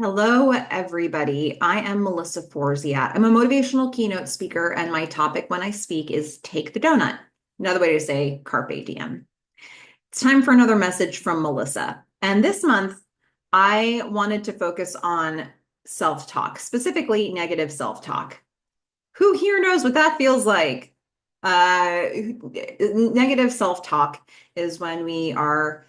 Hello, everybody. I am Melissa Forziat. I'm a motivational keynote speaker, and my topic when I speak is take the donut. Another way to say carpe diem. It's time for another message from Melissa. And this month, I wanted to focus on self-talk, specifically negative self-talk. Who here knows what that feels like? Negative self-talk is when we are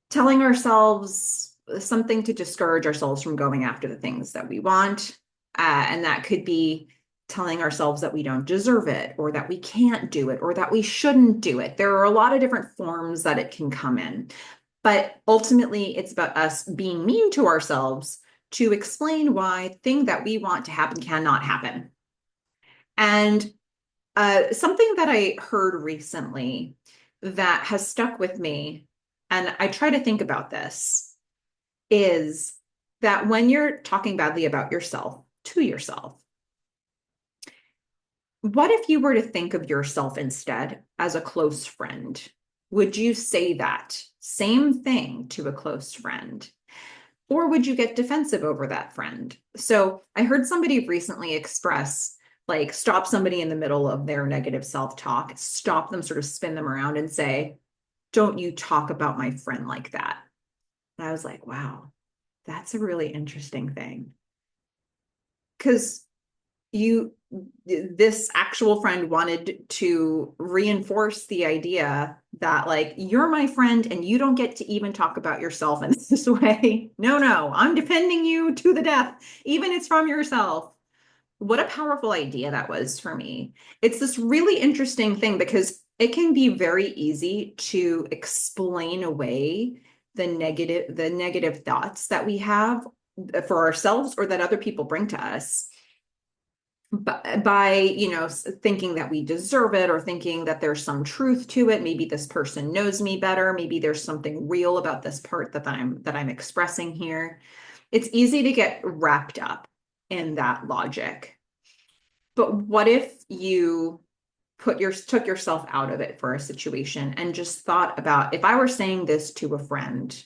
telling ourselves something to discourage ourselves from going after the things that we want. And that could be telling ourselves that we don't deserve it, or that we can't do it, or that we shouldn't do it. There are a lot of different forms that it can come in. But ultimately, it's about us being mean to ourselves to explain why the thing that we want to happen cannot happen. And something that I heard recently that has stuck with me, and I try to think about this, is that when you're talking badly about yourself to yourself, what if you were to think of yourself instead as a close friend? Would you say that same thing to a close friend? Or would you get defensive over that friend? So I heard somebody recently express, like, stop somebody in the middle of their negative self-talk, stop them, sort of spin them around and say, don't you talk about my friend like that. And I was like, wow, that's a really interesting thing. Because you, this actual friend wanted to reinforce the idea that, like, you're my friend and you don't get to even talk about yourself in this way. No, I'm defending you to the death, even it's from yourself. What a powerful idea that was for me. It's this really interesting thing because it can be very easy to explain away the negative thoughts that we have for ourselves or that other people bring to us by thinking that we deserve it, or thinking that there's some truth to it. Maybe this person knows me better. Maybe there's something real about this part that I'm expressing here. It's easy to get wrapped up in that logic. But what if you took yourself out of it for a situation and just thought about, if I were saying this to a friend,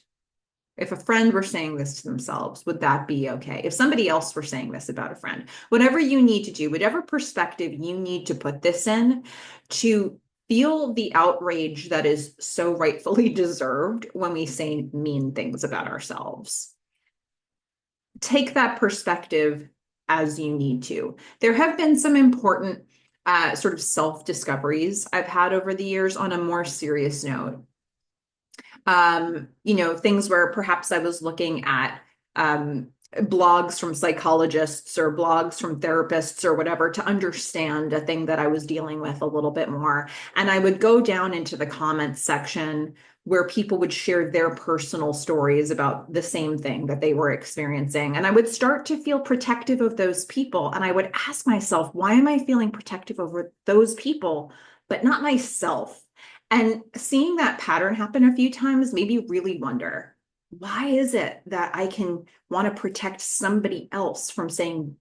if a friend were saying this to themselves, would that be okay? If somebody else were saying this about a friend, whatever you need to do, whatever perspective you need to put this in to feel the outrage that is so rightfully deserved when we say mean things about ourselves. Take that perspective as you need to. There have been some important sort of self-discoveries I've had over the years on a more serious note. Things where perhaps I was looking at blogs from psychologists or blogs from therapists or whatever to understand a thing that I was dealing with a little bit more. And I would go down into the comments section where people would share their personal stories about the same thing that they were experiencing. And I would start to feel protective of those people. And I would ask myself, why am I feeling protective over those people, but not myself? And seeing that pattern happen a few times made me really wonder, why is it that I can want to protect somebody else from saying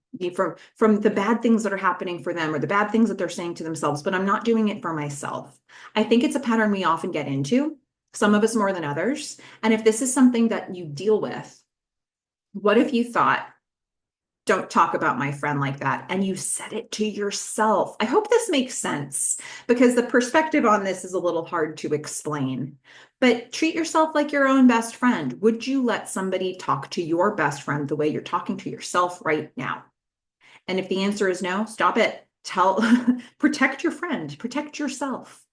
from the bad things that are happening for them or the bad things that they're saying to themselves, but I'm not doing it for myself? I think it's a pattern we often get into, some of us more than others. And if this is something that you deal with, what if you thought, don't talk about my friend like that, and you said it to yourself? I hope this makes sense, because the perspective on this is a little hard to explain. But treat yourself like your own best friend. Would you let somebody talk to your best friend the way you're talking to yourself right now? And if the answer is no, stop it. Protect your friend, protect yourself.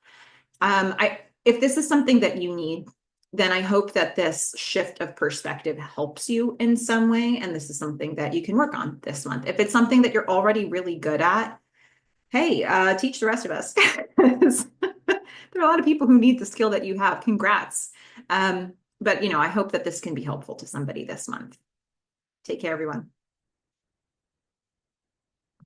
If this is something that you need, then I hope that this shift of perspective helps you in some way. And this is something that you can work on this month. If it's something that you're already really good at, hey, teach the rest of us. There are a lot of people who need the skill that you have. Congrats. But I hope that this can be helpful to somebody this month. Take care, everyone.